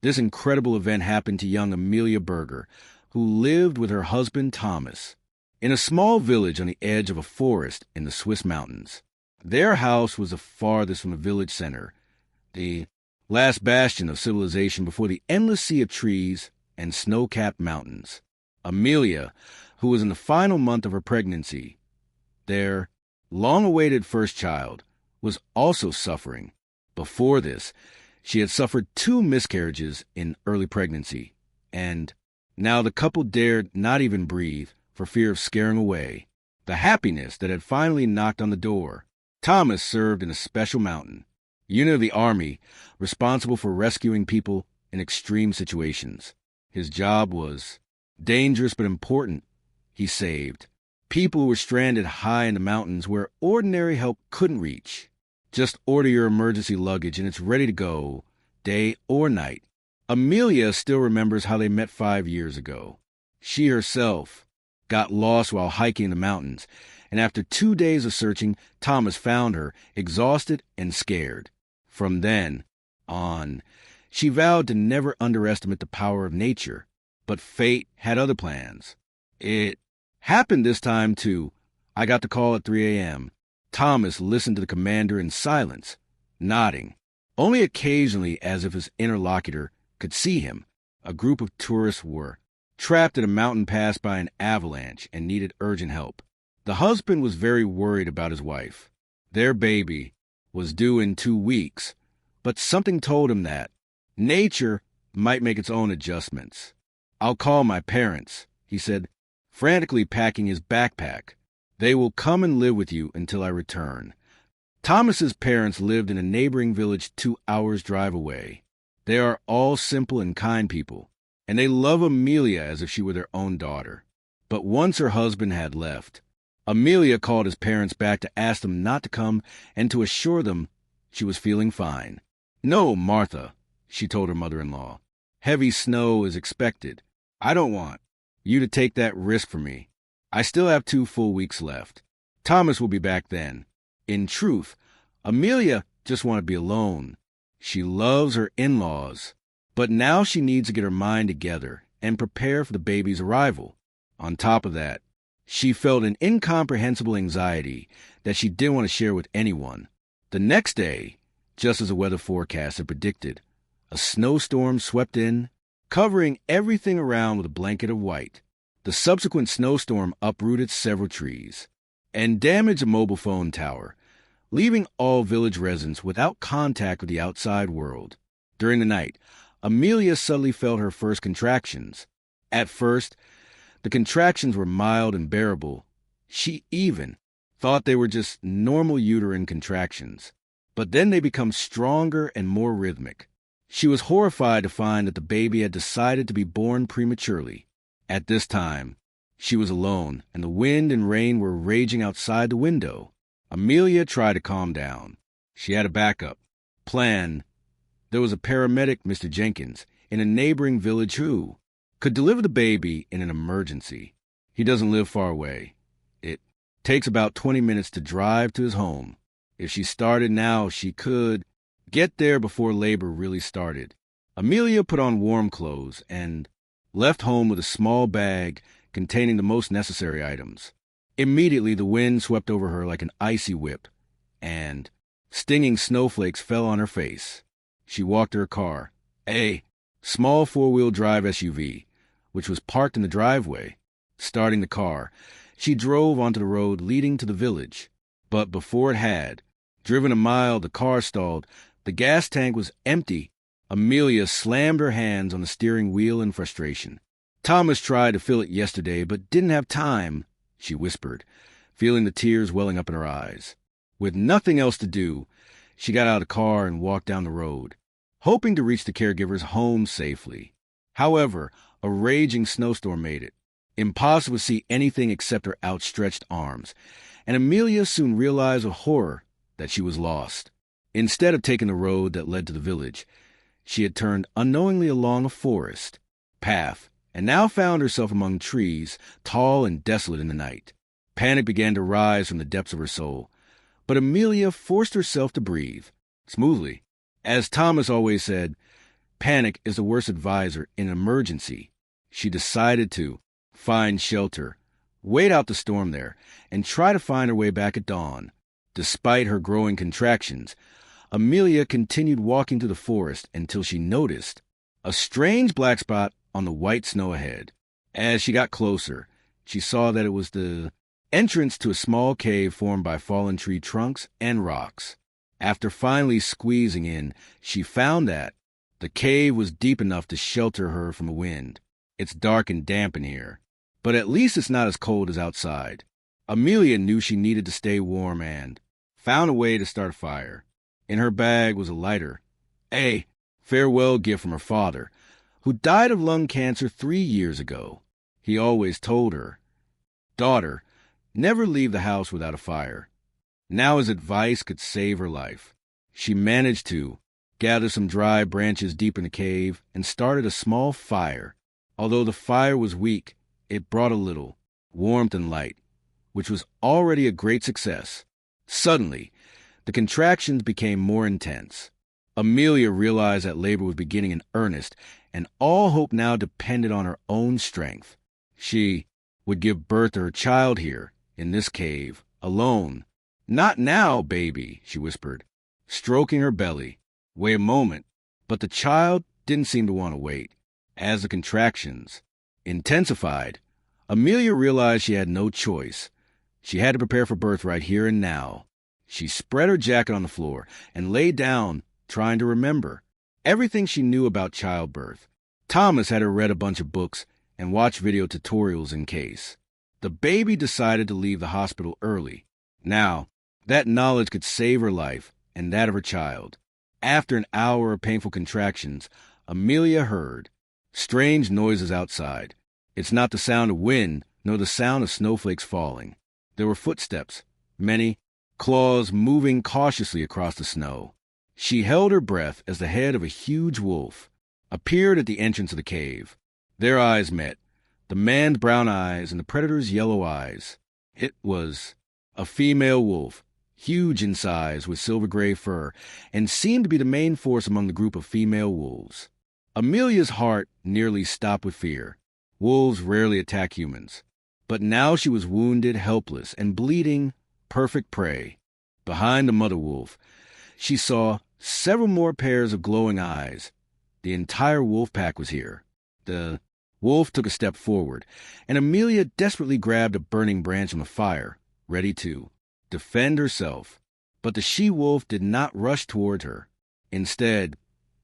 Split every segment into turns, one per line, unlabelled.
This incredible event happened to young Amelia Berger, who lived with her husband Thomas in a small village on the edge of a forest in the Swiss mountains. Their house was the farthest from the village center, the last bastion of civilization before the endless sea of trees and snow-capped mountains. Amelia, who was in the final month of her pregnancy, their long-awaited first child, was also suffering. Before this, she had suffered 2 miscarriages in early pregnancy, and now the couple dared not even breathe for fear of scaring away the happiness that had finally knocked on the door. Thomas served in a special mountain unit of the Army responsible for rescuing people in extreme situations. His job was dangerous but important. He saved people who were stranded high in the mountains where ordinary help couldn't reach. Just order your emergency luggage and it's ready to go, day or night. Amelia still remembers how they met 5 years ago. She herself got lost while hiking in the mountains, and after 2 days of searching, Thomas found her, exhausted and scared. From then on, she vowed to never underestimate the power of nature, but fate had other plans. It happened this time, too. I got the call at 3 a.m. Thomas listened to the commander in silence, nodding, only occasionally as if his interlocutor could see him. A group of tourists were trapped in a mountain pass by an avalanche and needed urgent help. The husband was very worried about his wife. Their baby was due in 2 weeks, but something told him that nature might make its own adjustments. "I'll call my parents," he said, frantically packing his backpack. "They will come and live with you until I return." Thomas's parents lived in a neighboring village 2 hours' drive away. They are all simple and kind people, and they love Amelia as if she were their own daughter. But once her husband had left, Amelia called his parents back to ask them not to come and to assure them she was feeling fine. "No, Martha," she told her mother-in-law. "Heavy snow is expected. I don't want you to take that risk for me. I still have 2 full weeks left. Thomas will be back then." In truth, Amelia just wanted to be alone. She loves her in-laws, but now she needs to get her mind together and prepare for the baby's arrival. On top of that, she felt an incomprehensible anxiety that she didn't want to share with anyone. The next day, just as the weather forecast had predicted, a snowstorm swept in, covering everything around with a blanket of white. The subsequent snowstorm uprooted several trees and damaged a mobile phone tower, leaving all village residents without contact with the outside world. During the night, Amelia suddenly felt her first contractions. At first, the contractions were mild and bearable. She even thought they were just normal uterine contractions. But then they become stronger and more rhythmic. She was horrified to find that the baby had decided to be born prematurely. At this time, she was alone, and the wind and rain were raging outside the window. Amelia tried to calm down. She had a backup plan. There was a paramedic, Mr. Jenkins, in a neighboring village who could deliver the baby in an emergency. He doesn't live far away. It takes about 20 minutes to drive to his home. If she started now, she could get there before labor really started. Amelia put on warm clothes and left home with a small bag containing the most necessary items. Immediately, the wind swept over her like an icy whip, and stinging snowflakes fell on her face. She walked to her car, a small 4-wheel drive SUV, which was parked in the driveway. Starting the car, she drove onto the road leading to the village. But before it had driven a mile, the car stalled. The gas tank was empty. Amelia slammed her hands on the steering wheel in frustration. "Thomas tried to fill it yesterday, but didn't have time," she whispered, feeling the tears welling up in her eyes. With nothing else to do, she got out of the car and walked down the road, hoping to reach the caregiver's home safely. However, a raging snowstorm made it impossible to see anything except her outstretched arms, and Amelia soon realized with horror that she was lost. Instead of taking the road that led to the village, she had turned unknowingly along a forest path and now found herself among trees, tall and desolate in the night. Panic began to rise from the depths of her soul, but Amelia forced herself to breathe smoothly. As Thomas always said, Panic is the worst advisor in an emergency. She decided to find shelter, wait out the storm there, and try to find her way back at dawn. Despite her growing contractions, Amelia continued walking through the forest until she noticed a strange black spot on the white snow ahead. As she got closer, she saw that it was the entrance to a small cave formed by fallen tree trunks and rocks. After finally squeezing in, she found that the cave was deep enough to shelter her from the wind. It's dark and damp in here, but at least it's not as cold as outside. Amelia knew she needed to stay warm and found a way to start a fire. In her bag was a lighter, a farewell gift from her father, who died of lung cancer 3 years ago. He always told her, "Daughter, never leave the house without a fire." Now his advice could save her life. She managed to gather some dry branches deep in the cave and started a small fire. Although the fire was weak, it brought a little warmth and light, which was already a great success. Suddenly, the contractions became more intense. Amelia realized that labor was beginning in earnest, and all hope now depended on her own strength. She would give birth to her child here, in this cave, alone. "Not now, baby," she whispered, stroking her belly. "Wait a moment." But the child didn't seem to want to wait. As the contractions intensified, Amelia realized she had no choice. She had to prepare for birth right here and now. She spread her jacket on the floor and lay down, trying to remember everything she knew about childbirth. Thomas had her read a bunch of books and watch video tutorials in case. The baby decided to leave the hospital early. Now, that knowledge could save her life and that of her child. After an hour of painful contractions, Amelia heard strange noises outside. It's not the sound of wind, nor the sound of snowflakes falling. There were footsteps, many, claws moving cautiously across the snow. She held her breath as the head of a huge wolf appeared at the entrance of the cave. Their eyes met, the man's brown eyes and the predator's yellow eyes. It was a female wolf, huge in size with silver-gray fur, and seemed to be the main force among the group of female wolves. Amelia's heart nearly stopped with fear. Wolves rarely attack humans. But now she was wounded, helpless, and bleeding, perfect prey. Behind the mother wolf, she saw several more pairs of glowing eyes. The entire wolf pack was here. The wolf took a step forward, and Amelia desperately grabbed a burning branch from the fire, ready to defend herself. But the she-wolf did not rush toward her. Instead,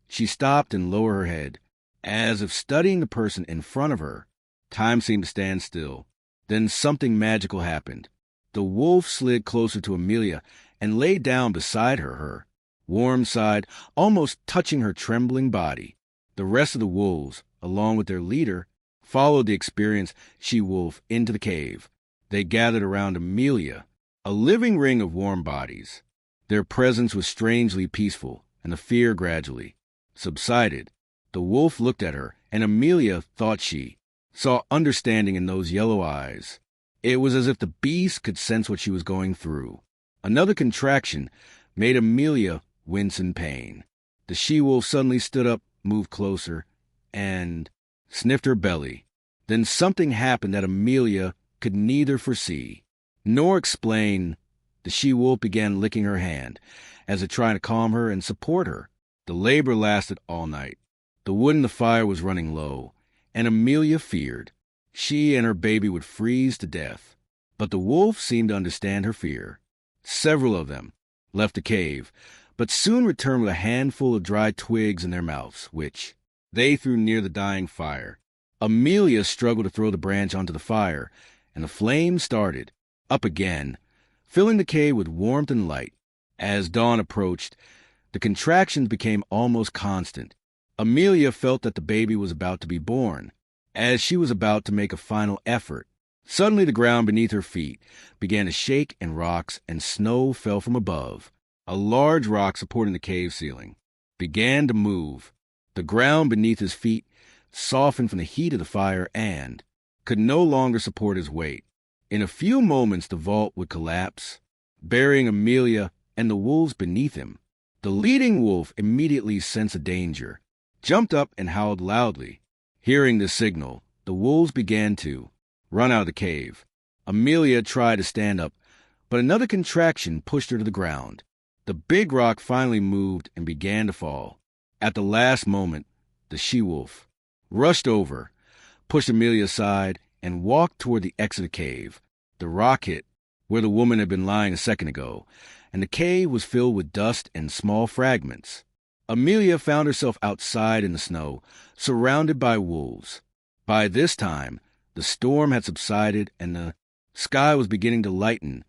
she stopped and lowered her head, as if studying the person in front of her. Time seemed to stand still. Then something magical happened. The wolf slid closer to Amelia and lay down beside her warm side almost touching her trembling body. The rest of the wolves, along with their leader, followed the experienced she-wolf into the cave. They gathered around Amelia, a living ring of warm bodies. Their presence was strangely peaceful, and the fear gradually subsided. The wolf looked at her, and Amelia thought she saw understanding in those yellow eyes. It was as if the beast could sense what she was going through. Another contraction made Amelia wince in pain. The she-wolf suddenly stood up, moved closer, and sniffed her belly. Then something happened that Amelia could neither foresee nor explain. The she-wolf began licking her hand, as if trying to calm her and support her. The labor lasted all night. The wood in the fire was running low, and Amelia feared she and her baby would freeze to death. But the wolf seemed to understand her fear. Several of them left the cave, but soon returned with a handful of dry twigs in their mouths, which they threw near the dying fire. Amelia struggled to throw the branch onto the fire, and the flame started up again, filling the cave with warmth and light. As dawn approached, the contractions became almost constant. Amelia felt that the baby was about to be born. As she was about to make a final effort, suddenly the ground beneath her feet began to shake and rocks, and snow fell from above. A large rock supporting the cave ceiling began to move. The ground beneath his feet softened from the heat of the fire and could no longer support his weight. In a few moments the vault would collapse, burying Amelia and the wolves beneath him. The leading wolf immediately sensed a danger. jumped up and howled loudly. Hearing this signal, the wolves began to run out of the cave. Amelia tried to stand up, but another contraction pushed her to the ground. The big rock finally moved and began to fall. At the last moment, the she-wolf rushed over, pushed Amelia aside, and walked toward the exit of the cave. The rock hit where the woman had been lying a second ago, and the cave was filled with dust and small fragments. Amelia found herself outside in the snow, surrounded by wolves. By this time, the storm had subsided and the sky was beginning to lighten.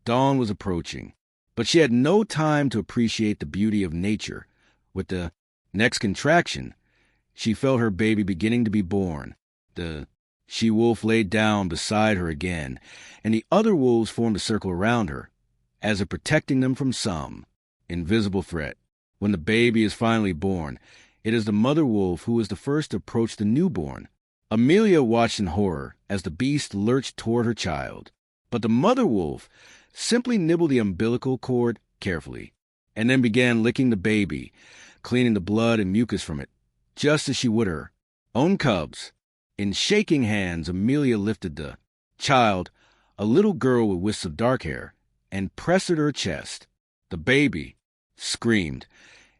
Dawn was approaching, but she had no time to appreciate the beauty of nature. With the next contraction, she felt her baby beginning to be born. The she-wolf laid down beside her again, and the other wolves formed a circle around her, as if protecting them from some invisible threat. When the baby is finally born, it is the mother wolf who is the first to approach the newborn. Amelia watched in horror as the beast lurched toward her child, but the mother wolf simply nibbled the umbilical cord carefully, and then began licking the baby, cleaning the blood and mucus from it, just as she would her own cubs. In shaking hands, Amelia lifted the child, a little girl with wisps of dark hair, and pressed her to her chest. The baby screamed,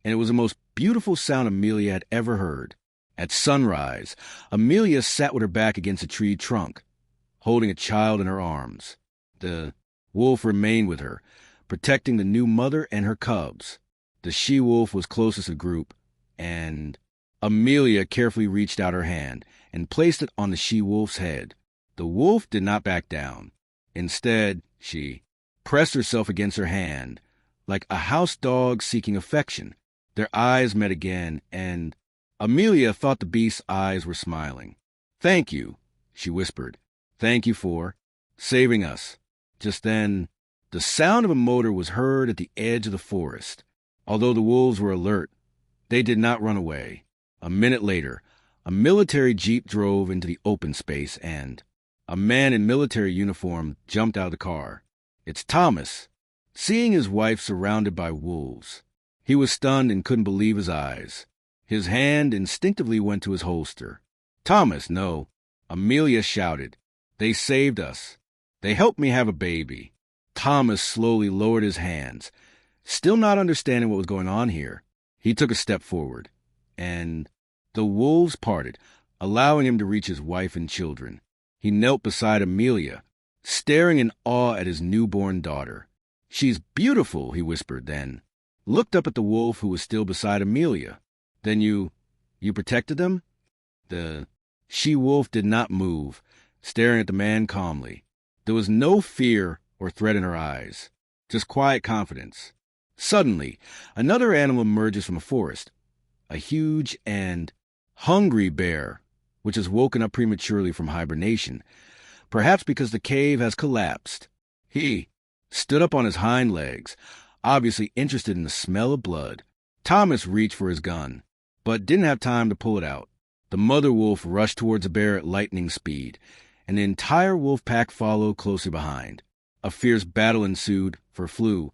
and it was the most beautiful sound Amelia had ever heard. At sunrise, Amelia sat with her back against a tree trunk, holding a child in her arms. The wolf remained with her, protecting the new mother and her cubs. The she-wolf was closest to the group, and Amelia carefully reached out her hand and placed it on the she-wolf's head. The wolf did not back down. Instead, she pressed herself against her hand, like a house dog seeking affection. Their eyes met again, and Amelia thought the beast's eyes were smiling. "Thank you," she whispered. "Thank you for saving us." Just then, the sound of a motor was heard at the edge of the forest. Although the wolves were alert, they did not run away. A minute later, a military jeep drove into the open space, and a man in military uniform jumped out of the car. "It's Thomas." Seeing his wife surrounded by wolves, he was stunned and couldn't believe his eyes. His hand instinctively went to his holster. "Thomas, no," Amelia shouted. "They saved us. They helped me have a baby." Thomas slowly lowered his hands. Still not understanding what was going on here, he took a step forward, and the wolves parted, allowing him to reach his wife and children. He knelt beside Amelia, staring in awe at his newborn daughter. "She's beautiful," he whispered, then looked up at the wolf who was still beside Amelia. "Then you protected them?" The she-wolf did not move, staring at the man calmly. There was no fear or threat in her eyes, just quiet confidence. Suddenly, another animal emerges from a forest, a huge and hungry bear, which has woken up prematurely from hibernation, perhaps because the cave has collapsed. He stood up on his hind legs, obviously interested in the smell of blood. Thomas reached for his gun, but didn't have time to pull it out. The mother wolf rushed towards the bear at lightning speed, and the entire wolf pack followed closely behind. A fierce battle ensued for Flew,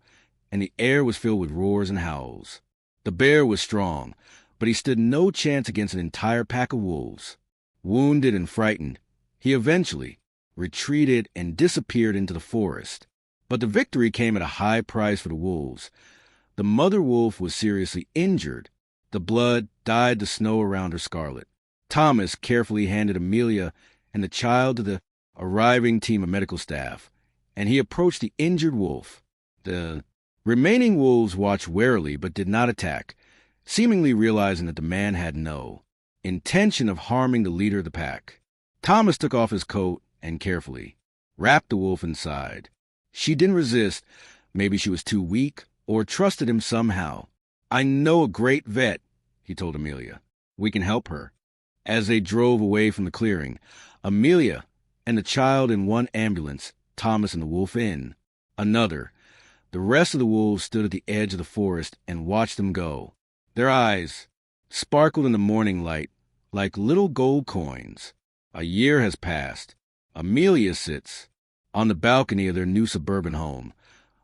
and the air was filled with roars and howls. The bear was strong, but he stood no chance against an entire pack of wolves. Wounded and frightened, he eventually retreated and disappeared into the forest. But the victory came at a high price for the wolves. The mother wolf was seriously injured. The blood dyed the snow around her scarlet. Thomas carefully handed Amelia and the child to the arriving team of medical staff, and he approached the injured wolf. The remaining wolves watched warily but did not attack, seemingly realizing that the man had no intention of harming the leader of the pack. Thomas took off his coat and carefully wrapped the wolf inside. She didn't resist. Maybe she was too weak or trusted him somehow. "I know a great vet," he told Amelia. "We can help her." As they drove away from the clearing, Amelia and the child in one ambulance, Thomas and the wolf in another. The rest of the wolves stood at the edge of the forest and watched them go. Their eyes sparkled in the morning light like little gold coins. A year has passed. Amelia sits on the balcony of their new suburban home,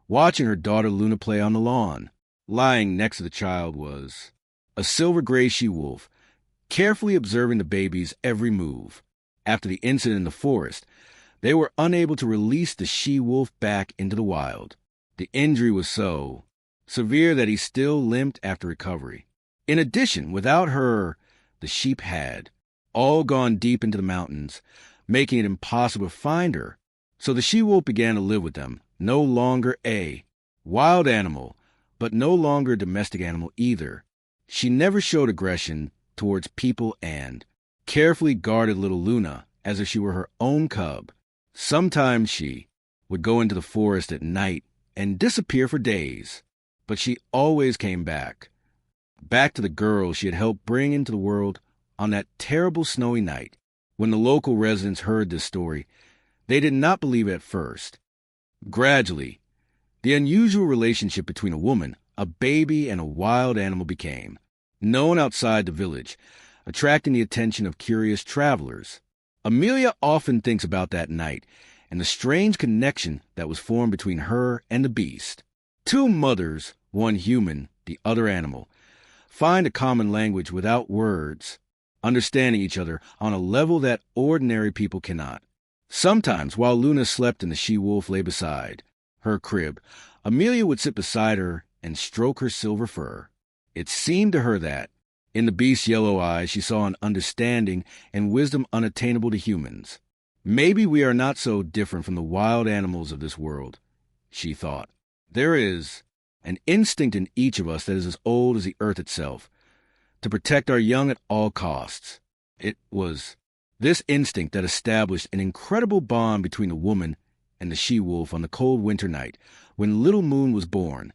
watching her daughter Luna play on the lawn. Lying next to the child was a silver-gray she-wolf carefully observing the baby's every move. After the incident in the forest, they were unable to release the she-wolf back into the wild. The injury was so severe that he still limped after recovery. In addition, without her, the sheep had all gone deep into the mountains, making it impossible to find her. So the she-wolf began to live with them, no longer a wild animal, but no longer a domestic animal either. She never showed aggression towards people and carefully guarded little Luna as if she were her own cub. Sometimes she would go into the forest at night and disappear for days, but she always came back to the girl she had helped bring into the world on that terrible snowy night. When the local residents heard this story, they did not believe it at first. Gradually, the unusual relationship between a woman, a baby, and a wild animal became known outside the village, attracting the attention of curious travelers. Amelia often thinks about that night and the strange connection that was formed between her and the beast. Two mothers, one human, the other animal, find a common language without words, understanding each other on a level that ordinary people cannot. Sometimes, while Luna slept and the she-wolf lay beside her crib, Amelia would sit beside her and stroke her silver fur. It seemed to her that, in the beast's yellow eyes, she saw an understanding and wisdom unattainable to humans. Maybe we are not so different from the wild animals of this world, she thought. There is an instinct in each of us that is as old as the earth itself, to protect our young at all costs. It was this instinct that established an incredible bond between the woman and the she-wolf on the cold winter night when little Moon was born.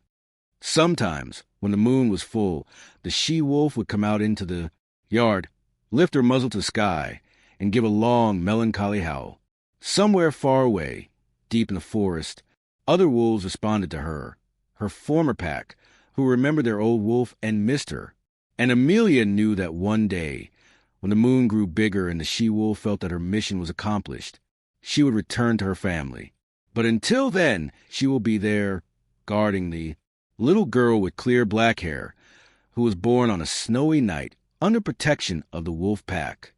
Sometimes, when the moon was full, the she-wolf would come out into the yard, lift her muzzle to the sky, and give a long, melancholy howl. Somewhere far away, deep in the forest, other wolves responded to her former pack, who remembered their old wolf and missed her. And Amelia knew that one day, when the moon grew bigger and the she-wolf felt that her mission was accomplished, she would return to her family. But until then, she will be there, guarding the little girl with clear black hair, who was born on a snowy night under protection of the wolf pack.